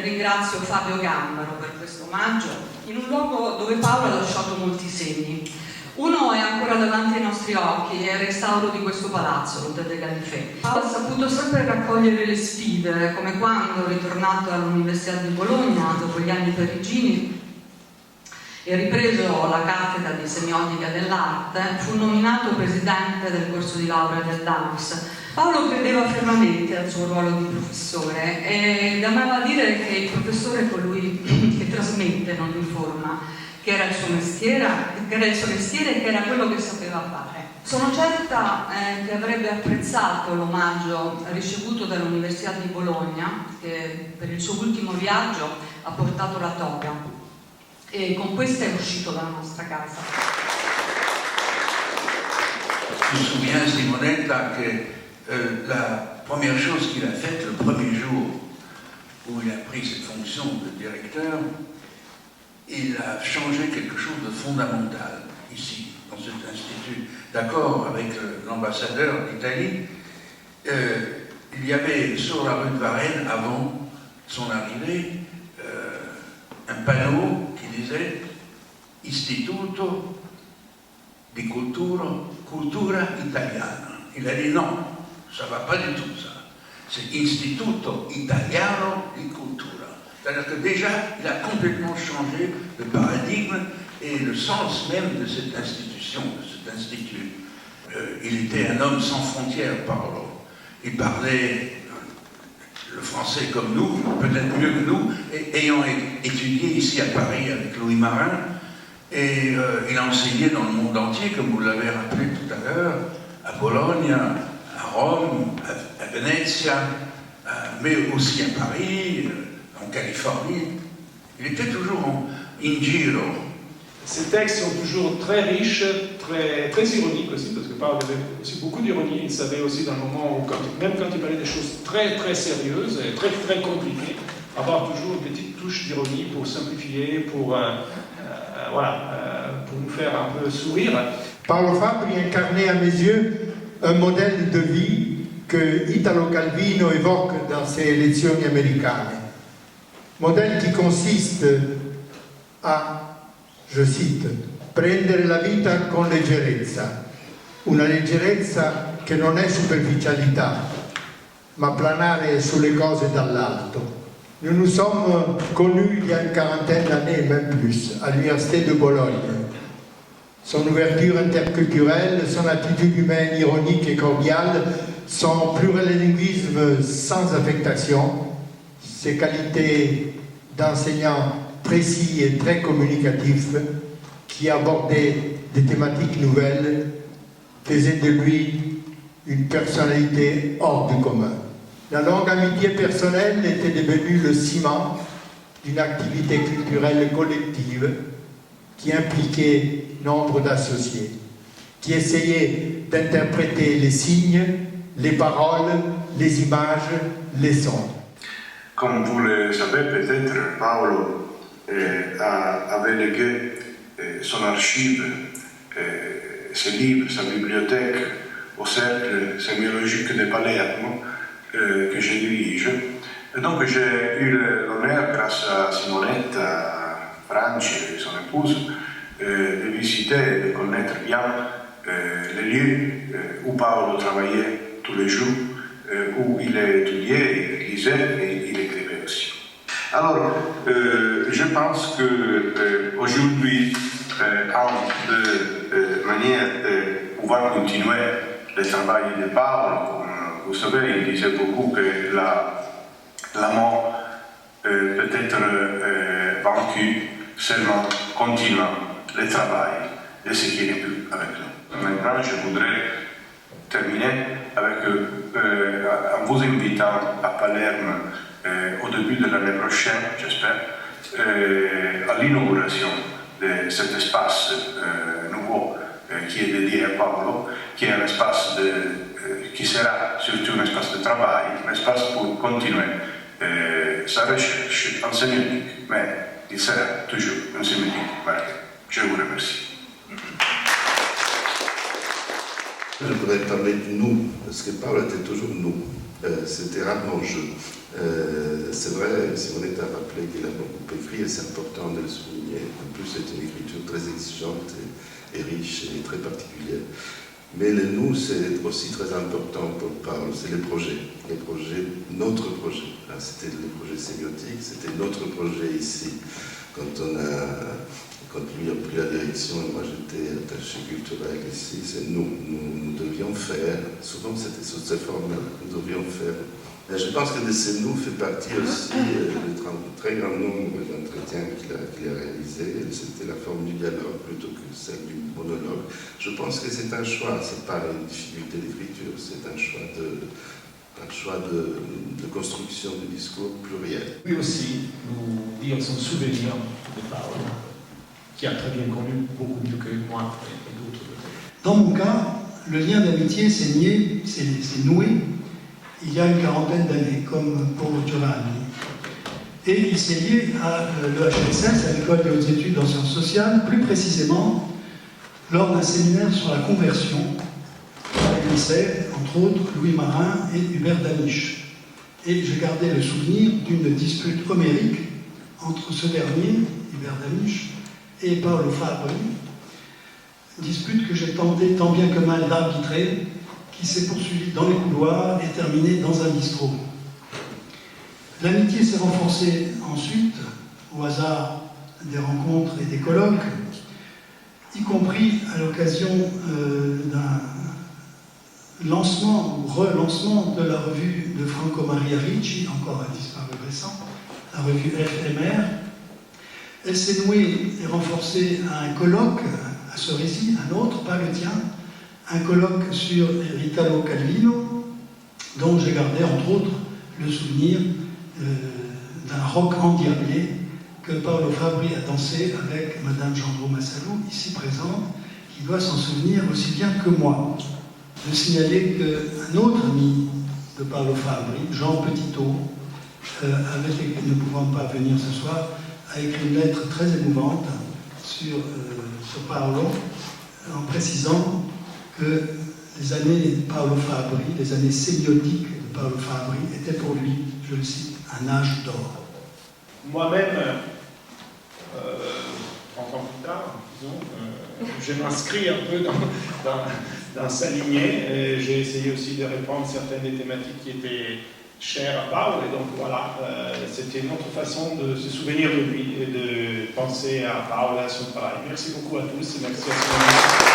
ringrazio Fabio Gambaro per questo omaggio, in un luogo dove Paolo ha lasciato molti segni. Uno è ancora davanti ai nostri occhi, è il restauro di questo palazzo, l'Hotel des Galifets. Paolo ha saputo sempre raccogliere le sfide, come quando, ritornato all'Università di Bologna dopo gli anni parigini e ripreso la cattedra di semiotica dell'arte, fu nominato presidente del corso di laurea del DAMS. Paolo credeva fermamente al suo ruolo di professore ed amava dire che il professore è colui che trasmette, non informa, che era il suo mestiere e che era quello che sapeva fare. Sono certa che avrebbe apprezzato l'omaggio ricevuto dall'Università di Bologna, che per il suo ultimo viaggio ha portato la toga. Et con questa è uscito dalla nostra casa. Je me souviens, Simonetta, que la première chose qu'il a faite le premier jour où il a pris cette fonction de directeur, il a changé quelque chose de fondamental ici, dans cet institut. D'accord avec l'ambassadeur d'Italie, il y avait sur la rue de Varennes, avant son arrivée, un panneau qui disait Istituto di Cultura Italiana. Il a dit non, ça ne va pas du tout ça. C'est Istituto Italiano di Cultura. C'est-à-dire que déjà, il a complètement changé le paradigme et le sens même de cette institution, de cet institut. Il était un homme sans frontières, Paolo. Il parlait le français comme nous, peut-être mieux que nous, ayant étudié ici à Paris avec Louis Marin, et il a enseigné dans le monde entier, comme vous l'avez rappelé tout à l'heure, à Bologne, à Rome, à Venezia, mais aussi à Paris, en Californie. Il était toujours in giro. Ces textes sont toujours très riches, très ironiques aussi, parce que Paolo avait aussi beaucoup d'ironie. Il savait aussi dans le moment où, même quand il parlait des choses très très sérieuses et très très compliquées, avoir toujours une petite touche d'ironie pour simplifier, pour nous faire un peu sourire. Paolo Fabbri incarnait à mes yeux un modèle de vie que Italo Calvino évoque dans ses lezioni americane. Modèle qui consiste a, je cite, prendere la vita con leggerezza, una leggerezza che non è superficialità, ma planare sulle cose dall'alto. Nous nous sommes connus il y a une quarantaine d'années, même plus, à l'Université de Bologne. Son ouverture interculturelle, son attitude humaine ironique et cordiale, son plurilinguisme sans affectation, ses qualités d'enseignant précis et très communicatif, qui abordait des thématiques nouvelles, faisaient de lui une personnalité hors du commun. La longue amitié personnelle était devenue le ciment d'une activité culturelle collective qui impliquait nombre d'associés, qui essayaient d'interpréter les signes, les paroles, les images, les sons. Comme vous le savez peut-être, Paolo avait légué son archive, ses livres, sa bibliothèque au Cercle sémiologique de Palermo, que je dirige. Et donc j'ai eu l'honneur, grâce à Simonetta, Franci et son épouse, de visiter et de connaître bien les lieux où Paolo travaillait tous les jours, où il étudiait, il lisait et il écrivait aussi. Alors, je pense qu'aujourd'hui, de manière de pouvoir continuer le travail de Paolo, vous savez, il disait beaucoup que la mort peut être vaincue seulement continuant le travail de ce qui n'est plus avec nous. Maintenant, je voudrais terminer en vous invitant à Palerme au début de l'année prochaine, j'espère, à l'inauguration de cet espace nouveau qui est dédié à Paolo, qui est un espace qui sera surtout un espace de travail, un espace pour continuer sa recherche en sémiotique, mais il sera toujours une sémiotique marquée. Je vous remercie. Je voudrais parler de nous, parce que Paolo était toujours nous. c'était rarement jeu. C'est vrai, Simonetta a rappelé qu'il a beaucoup écrit et c'est important de le souligner. En plus, c'est une écriture très exigeante et riche et très particulière. Mais le nous, c'est aussi très important pour Paolo, c'est les projets, notre projet. C'était le projet sémiotique, c'était notre projet ici. Quand lui a pris la direction et moi j'étais attaché culturel ici, c'est nous devions faire, souvent c'était sous ces formes-là, nous devions faire. Et je pense que de ces nous fait partie aussi le très grand nombre d'entretiens qu'il a réalisés. C'était la forme du dialogue plutôt que celle du monologue. Je pense que c'est un choix, c'est pas une difficulté d'écriture, c'est un choix de construction du discours pluriel. Lui aussi nous dire son souvenir de Paolo, qui a très bien connu, beaucoup mieux que moi et d'autres. Dans mon cas, le lien d'amitié s'est noué il y a une quarantaine d'années, comme pour Giovanni. Et il s'est lié à l'EHSS, à l'École des hautes études en sciences sociales, plus précisément lors d'un séminaire sur la conversion, avec entre autres, Louis Marin et Hubert Danisch. Et j'ai gardé le souvenir d'une dispute homérique entre ce dernier, Hubert Danisch, et Paolo Fabri, dispute que j'ai tenté tant bien que mal d'arbitrer, qui s'est poursuivie dans les couloirs et terminée dans un bistrot. L'amitié s'est renforcée ensuite, au hasard des rencontres et des colloques, y compris à l'occasion d'un lancement ou relancement de la revue de Franco Maria Ricci, encore un disparu récent, la revue FMR. Elle s'est nouée et renforcée à un colloque à Cerisy, un autre, pas le tien, un colloque sur Italo Calvino, dont j'ai gardé entre autres le souvenir d'un rock endiablé que Paolo Fabri a dansé avec Madame Gendreau Massalou, ici présente, qui doit s'en souvenir aussi bien que moi. De signaler qu'un autre ami de Paolo Fabri, Jean Petitot, ne pouvant pas venir ce soir, a écrit une lettre très émouvante sur Paolo, en précisant que les années de Paolo Fabri, les années sémiotiques de Paolo Fabri, étaient pour lui, je le cite, un âge d'or. Moi-même, 30 ans plus tard, disons, je m'inscris un peu dans sa lignée. J'ai essayé aussi de répondre certaines des thématiques qui étaient chères à Paolo, et donc voilà, c'était une autre façon de se souvenir de lui et de penser à Paolo et à son travail. Merci beaucoup à tous et merci à tous.